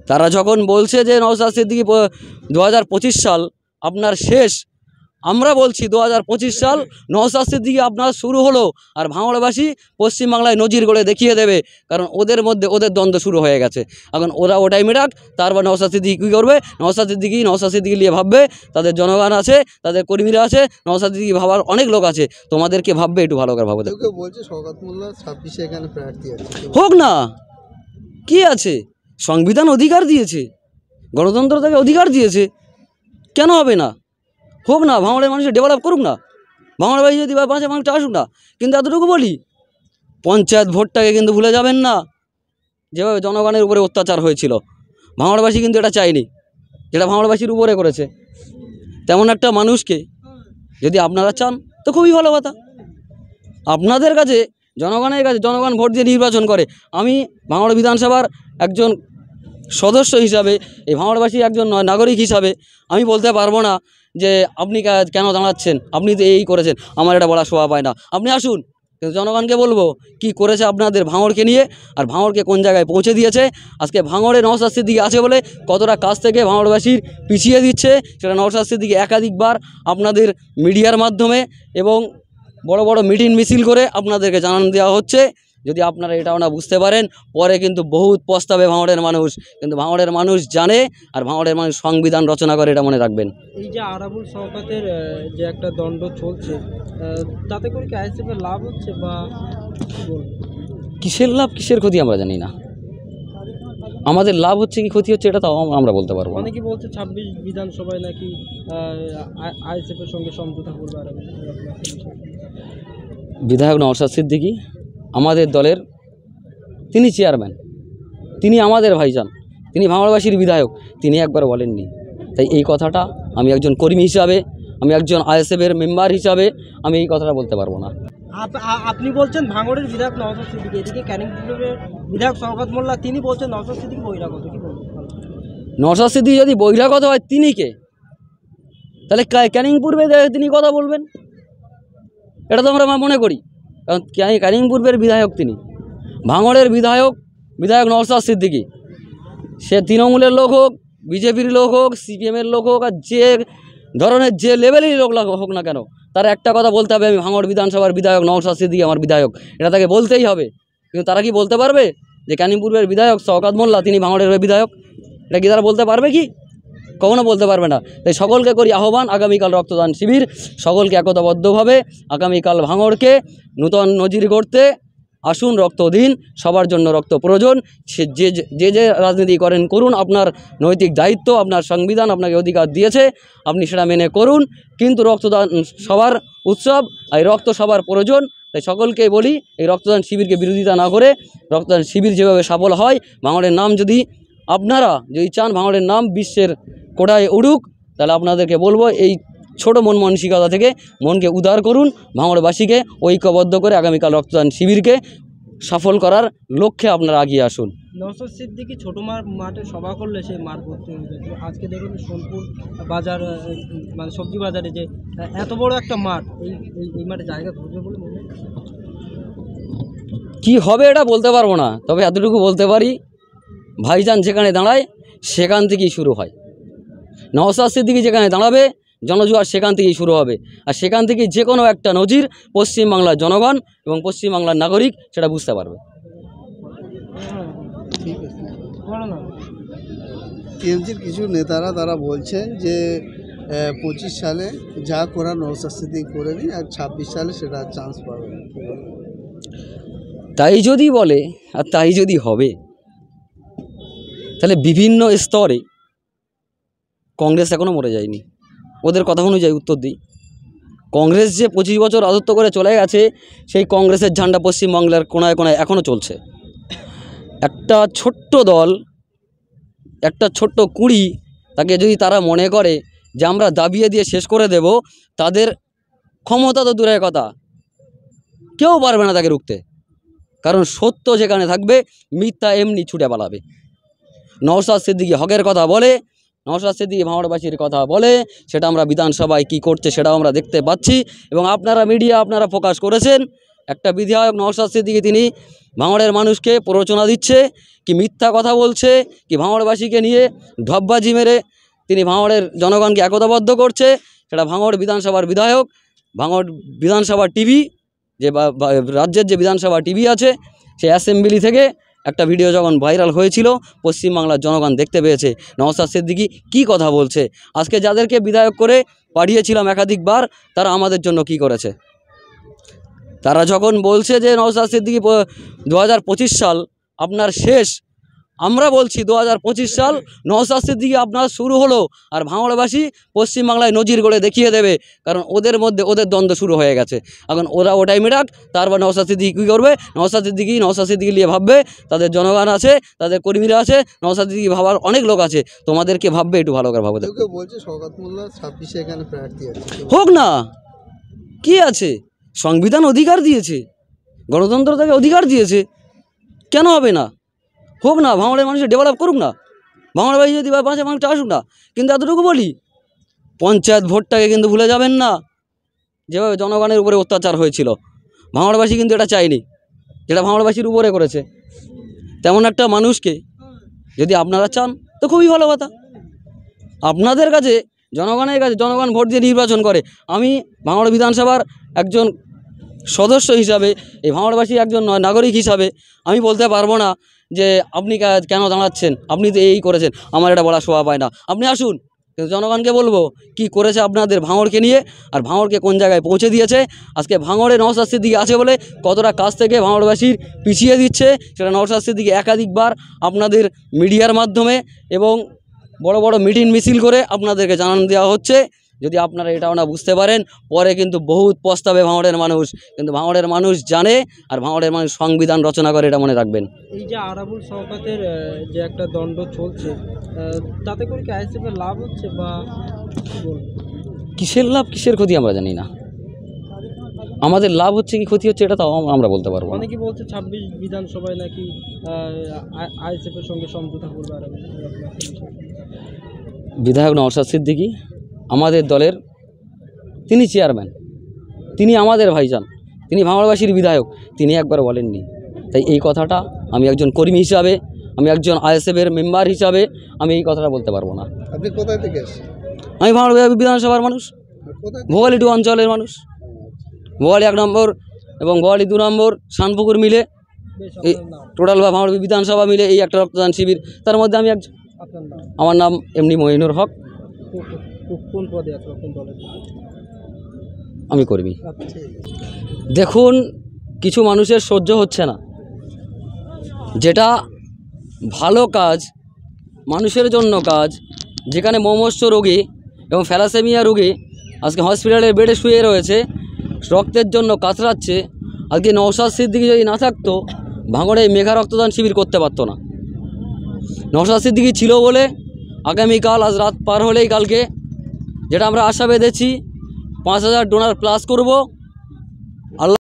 তারা যখন বলছে যে নওশাদ সিদ্দিকী 2025 সাল আপনার শেষ, আমরা বলছি 2025 সাল নওশাদ সিদ্দিকী আপনার শুরু হলো, আর ভাঙড়বাসী পশ্চিমবাংলায় নজির গড়ে দেখিয়ে দেবে, কারণ ওদের মধ্যে ওদের দ্বন্দ্ব শুরু হয়ে গেছে। এখন ওরা ওটাই মেটাক, তারপর নওশাদ সিদ্দিকী কী করবে, নওশাদ সিদ্দিকী নিয়ে ভাববে, তাদের জনগণ আছে, তাদের কর্মীরা আছে, নওশাদ সিদ্দিকী ভাবার অনেক লোক আছে, তোমাদেরকে ভাববে, একটু ভালো করে ভাবতে বলছে শওকত মোল্লা 26-এ এখানে প্রার্থী আছে, হোক না, কি আছে, সংবিধান অধিকার দিয়েছে, গণতন্ত্র তাকে অধিকার দিয়েছে, কেন হবে না, হোক না, ভাঙড়ের মানুষ ডেভেলপ করুক না, ভাঙড়বাসী যদি বাঁচে মানুষটা আসুক না। কিন্তু এতটুকু বলি, পঞ্চায়েত ভোটটাকে কিন্তু ভুলে যাবেন না, যেভাবে জনগণের উপরে অত্যাচার হয়েছিল, ভাঙড়বাসী কিন্তু এটা চায়নি, যেটা ভাঙড়বাসীর উপরে করেছে। তেমন একটা মানুষকে যদি আপনারা চান তো খুবই ভালো কথা। আপনাদের কাছে, জনগণের কাছে, জনগণ ভোট দিয়ে নির্বাচন করে। আমি ভাঙড় বিধানসভার একজন সদস্য হিসাবে, এই ভাঙড়বাসী একজন নাগরিক হিসাবে আমি বলতে পারবো না যে আপনি কেন দাঁড়াচ্ছেন, আপনি তো এই করেছেন, আমার এটা বলা শোভা পায় না। আপনি আসুন, কিন্তু জনগণকে বলবো কি করেছে আপনাদের ভাঙড়কে নিয়ে, আর ভাঙড়কে কোন জায়গায় পৌঁছে দিয়েছে। আজকে ভাঙড়ে নওশাদ সিদ্দিকী আছে বলে কতটা কাজ থেকে ভাঙড়বাসীর পিছিয়ে দিচ্ছে, সেটা নওশাদ সিদ্দিকী একাধিকবার আপনাদের মিডিয়ার মাধ্যমে এবং বড় বড় মিটিং মিছিল করে আপনাদেরকে জানানো দেওয়া হচ্ছে। যদি আপনারা এটাও না বুঝতে পারেন, পরে কিন্তু বহুত পস্তাবে ভাঙড়ের মানুষ। কিন্তু ভাঙড়ের মানুষ জানে, আর ভাঙড়ের মানুষ সংবিধান রচনা করে, এটা মনে রাখবেন। এই যে আরাবুল শওকতের যে একটা দ্বন্দ্ব চলছে, তাতে করে কি আইএসএফের লাভ হচ্ছে, বা কিসের লাভ কিসের ক্ষতি আমরা জানি না, আমাদের লাভ হচ্ছে কি ক্ষতি হচ্ছে এটা তো আমরা বলতে পারবো না। অনেকে বলছে 26 বিধানসভায় নাকি আইএসএফের সঙ্গে সমঝোতা করবে আরাবুল। বিধায়ক নওশাদ সিদ্দিকী আমাদের দলের, তিনি চেয়ারম্যান, তিনি আমাদের ভাইজান, তিনি ভাঙড়বাসীর বিধায়ক, তিনি একবার বলেননি। তাই এই কথাটা আমি একজন কর্মী হিসাবে, আমি একজন আইএসএফের মেম্বার হিসাবে আমি এই কথাটা বলতে পারবো না। আপনি বলছেন ভাঙড়ের বিধায়ক নওশাদ সিদ্দিকী, এদিকে ক্যানিং পূর্বের বিধায়ক শওকত মোল্লা, তিনি বলছেন নওশাদ সিদ্দিকী বহিরাগত, কি বলবেন? নওশাদ সিদ্দিকী যদি বহিরাগত হয় তিনি কে, তাহলে ক্যানিং পূর্বে তিনি কথা বলবেন, এটা তো আমরা মনে করি। কারণ ক্যানিং পূর্বের বিধায়ক তিনি, ভাঙড়ের বিধায়ক নওশাদ সিদ্দিকী, সে তৃণমূলের লোক হোক, বিজেপির লোক হোক, সিপিএমের লোক হোক, আর যে ধরনের যে লেভেলেরই লোক হোক না কেন, তার একটা কথা বলতে হবে, আমি ভাঙড় বিধানসভার বিধায়ক নওশাদ সিদ্দিকী আমার বিধায়ক, এটা তাকে বলতেই হবে। কিন্তু তারা কি বলতে পারবে যে ক্যানিং পূর্বের বিধায়ক শওকত মোল্লা তিনি ভাঙড়ের বিধায়ক? এটা কি তারা বলতে পারবে? কি কখনো বলতে পারবে না। তাই সকলকে করি আহ্বান, আগামীকাল রক্তদান শিবির, সকলকে একতাবদ্ধভাবে আগামীকাল ভাঙড়কে নূতন নজির গড়তে আসুন, রক্ত দিন, সবার জন্য রক্ত প্রয়োজন। যে রাজনীতি করেন করুন, আপনার নৈতিক দায়িত্ব, আপনার সংবিধান আপনাকে অধিকার দিয়েছে, আপনি সেটা মেনে করুন। কিন্তু রক্তদান সবার উৎসব, এই রক্ত সবার প্রয়োজন। তাই সকলকে বলি, এই রক্তদান শিবিরকে বিরোধিতা না করে, রক্তদান শিবির যেভাবে সফল হয়, ভাঙড়ের নাম যদি আপনারা চান ভাঙড়ের নাম বিশ্বের কোটায় উড়ুক, তাহলে আপনাদেরকে বলবো এই ছোট মন মানসিকতা থেকে মনকে উদার করুন, ভাঙড়বাসীকে ঐক্যবদ্ধ করে আগামীকাল রক্তদান শিবিরকে সফল করার লক্ষ্যে আপনারা এগিয়ে আসুন। নওশাদ সিদ্দিকী ছোটো মাঠে সভা করলে সেই মাঠ ভর্তি হয়ে যায়। আজকে দেখুন সোনপুর বাজার, মানে সবজি বাজারে, যে এত বড় একটা মাঠ, এই মাঠে জায়গা ধরবে বলে মনে হয়? কী হবে এটা বলতে পারবো না, তবে এতটুকু বলতে পারি, ভাইজান যেখানে দাঁড়ায় সেখান থেকেই শুরু হয়। নওশাদ সিদ্দিকী যেখানে দাঁড়াবে, জনজোয়ার সেখান থেকেই শুরু হবে, আর সেখান থেকে যে কোনো একটা নজির পশ্চিমবাংলার জনগণ এবং পশ্চিমবাংলার নাগরিক সেটা বুঝতে পারবে। টিএমসির কিছু নেতারা তারা বলছেন যে 25 সালে যা করা নওশাদ সিদ্দিকী করে নি, আর 26 সালে সেটা চান্স পাবে। তাই যদি বলে আর তাই যদি হবে, তাহলে বিভিন্ন স্তরে কংগ্রেস এখনও মরে যায়নি। ওদের কথা অনুযায়ী উত্তর দিই, কংগ্রেস যে 25 বছর রাজত্ব করে চলে গেছে, সেই কংগ্রেসের ঝান্ডা পশ্চিমবাংলার কোনায় কোনায় এখনও চলছে। একটা ছোট্ট দল, একটা ছোট্ট কুঁড়ি, তাকে যদি তারা মনে করে যে আমরা দাবিয়ে দিয়ে শেষ করে দেব, তাদের ক্ষমতা তো দূরের কথা, কেউ পারবে না তাকে রুখতে। কারণ সত্য যেখানে থাকবে, মিথ্যা এমনি ছুটে পালাবে। নওশাদ সিদ্দিকী হকের কথা বলে, নওশাদ সিদ্দিকী ভাঙড়বাসীর কথা বলে, সেটা আমরা বিধানসভায় কি করছে সেটাও আমরা দেখতে পাচ্ছি। এবং আপনারা মিডিয়া আপনারা ফোকাস করেছেন একটা বিধায়ক নওশাদ সিদ্দিকী তিনি ভাঙড়ের মানুষকে প্ররোচনা দিচ্ছে, কি মিথ্যা কথা বলছে, কি ভাঙড়বাসীকে নিয়ে ঢপবাজি মেরে তিনি ভাঙড়ের জনগণকে একতাবদ্ধ করছে। সেটা ভাঙড় বিধানসভার বিধায়ক, ভাঙড় বিধানসভা টিভি, যে রাজ্যের যে বিধানসভা টিভি আছে, সেই অ্যাসেম্বলি থেকে একটা ভিডিও যখন ভাইরাল হয়েছিল, পশ্চিমবাংলার জনগণ দেখতে পেয়েছে নওশাদ সিদ্দিকী কী কথা বলছে। আজকে যাদেরকে বিধায়ক করে পাঠিয়েছিলাম একাধিকবার, তারা আমাদের জন্য কি করেছে। তারা যখন বলছে যে নওশাদ সিদ্দিকী 2025 সাল আপনার শেষ, আমরা বলছি 2025 সাল নওশাদ সিদ্দিকী আপনার শুরু হলো, আর ভাঙড়বাসী পশ্চিমবাংলায় নজির গড়ে দেখিয়ে দেবে, কারণ ওদের মধ্যে ওদের দ্বন্দ্ব শুরু হয়ে গেছে। এখন ওরা ওটাই মেটাক, তারপর নওশাদ সিদ্দিকী কী করবে, নওশাদ সিদ্দিকী নিয়ে ভাববে, তাদের জনগণ আছে, তাদের কর্মীরা আছে, নওশাদ সিদ্দিকী ভাবার অনেক লোক আছে, তোমাদেরকে ভাববে, একটু ভালো করে ভাবো। কেউ কেউ বলছে শওকত মোল্লা 26-এ এখানে প্রার্থী আছে। হোক না, কি আছে, সংবিধান অধিকার দিয়েছে, গণতন্ত্র তাকে অধিকার দিয়েছে, কেন হবে না, হোক না, ভাঙড়ের মানুষের ডেভেলপ করুক না, ভাঙড়বাসী যদি বা 5 মানুষটা আসুক না। কিন্তু এতটুকু বলি, পঞ্চায়েত ভোটটাকে কিন্তু ভুলে যাবেন না। যেভাবে জনগণের উপরে অত্যাচার হয়েছিল, ভাঙড়বাসী কিন্তু এটা চায়নি, যেটা ভাঙড়বাসীর উপরে করেছে। তেমন একটা মানুষকে যদি আপনারা চান তো খুবই ভালো কথা। আপনাদের কাছে, জনগণের কাছে, জনগণ ভোট দিয়ে নির্বাচন করে। আমি ভাঙড় বিধানসভার একজন সদস্য হিসাবে, এই ভাঙড়বাসী একজন নাগরিক হিসাবে আমি বলতে পারবো না যে আপনি কেন দাঁড়াচ্ছেন, আপনি তো এই করেছেন, আমার এটা বলা শোভা পায় না। আপনি আসুন, কিন্তু জনগণকে বলবো কি করেছে আপনাদের ভাঙড়কে নিয়ে, আর ভাঙড়কে কোন জায়গায় পৌঁছে দিয়েছে। আজকে ভাঙড়ে নওশাদ সিদ্দিকী আছে বলে কতটা কাজ থেকে ভাঙড়বাসীর পিছিয়ে দিচ্ছে, সেটা নওশাদ সিদ্দিকী একাধিকবার আপনাদের মিডিয়ার মাধ্যমে এবং বড় বড় মিটিং মিছিল করে আপনাদেরকে জানান দেওয়া হচ্ছে। যদি আপনারা এটাও না বুঝতে পারেন, পরে কিন্তু বহুত পস্তাবে ভাঙড়ের মানুষ। কিন্তু ভাঙড়ের মানুষ জানে, আর ভাঙড়ের মানুষ সংবিধান রচনা করে, এটা মনে রাখবেন। এই যে আরাবুল শওকতের যে একটা দ্বন্দ্ব চলছে, তাতে করে কি আইএসএফের লাভ হচ্ছে বা কি বলবো? কিসের লাভ কিসের ক্ষতি আমরা জানি না। আমাদের লাভ হচ্ছে কি ক্ষতি হচ্ছে এটা তো আমরা বলতে পারবো না। অনেকে বলছে 26 বিধানসভায় নাকি আইএসএফের সঙ্গে সমঝোতা করবে আরাবুল। বিধায়ক নওশাদ সিদ্দিকী আমাদের দলের, তিনি চেয়ারম্যান, তিনি আমাদের ভাইজান, তিনি ভাঙড়বাসীর বিধায়ক, তিনি একবার বলেননি। তাই এই কথাটা আমি একজন কর্মী হিসাবে, আমি একজন আইএসএফের মেম্বার হিসাবে আমি এই কথাটা বলতে পারবো না। আপনি কোথায় থেকে এসেছেন? আমি ভাঙড় বিধানসভার মানুষ, কোথায়? ভোগালী 2 অঞ্চলের মানুষ। ভোগালী 1 নম্বর এবং ভোগালী 2 নম্বর শানপুকুর মিলে, এই টোটাল ভাঙড় বিধানসভা মিলে এই একটা রক্তদান শিবির, তার মধ্যে আমি একজন। আপনার নাম? আমার নাম এমনি মহিনুর হক, কোন পদে আছে, কোন দলে? আমি কর্মী। দেখুন, কিছু মানুষের সহ্য হচ্ছে না, যেটা ভালো কাজ, মানুষের জন্য কাজ, যেখানে মুমূর্ষু রোগী এবং থ্যালাসেমিয়া রোগী আজকে হসপিটালের বেডে শুয়ে রয়েছে, রক্তের জন্য কাতরাচ্ছে। আজকে নওশাদ সিদ্দিকী যদি না থাকতো, ভাঙড়ে মেঘা রক্তদান শিবির করতে পারতো না। নওশাদ সিদ্দিকী ছিল বলে আগামীকাল, আজ রাত পার হলেই কালকে, যেটা আমরা আশা বেঁধেছি, 5000 ডোনার প্লাস করব।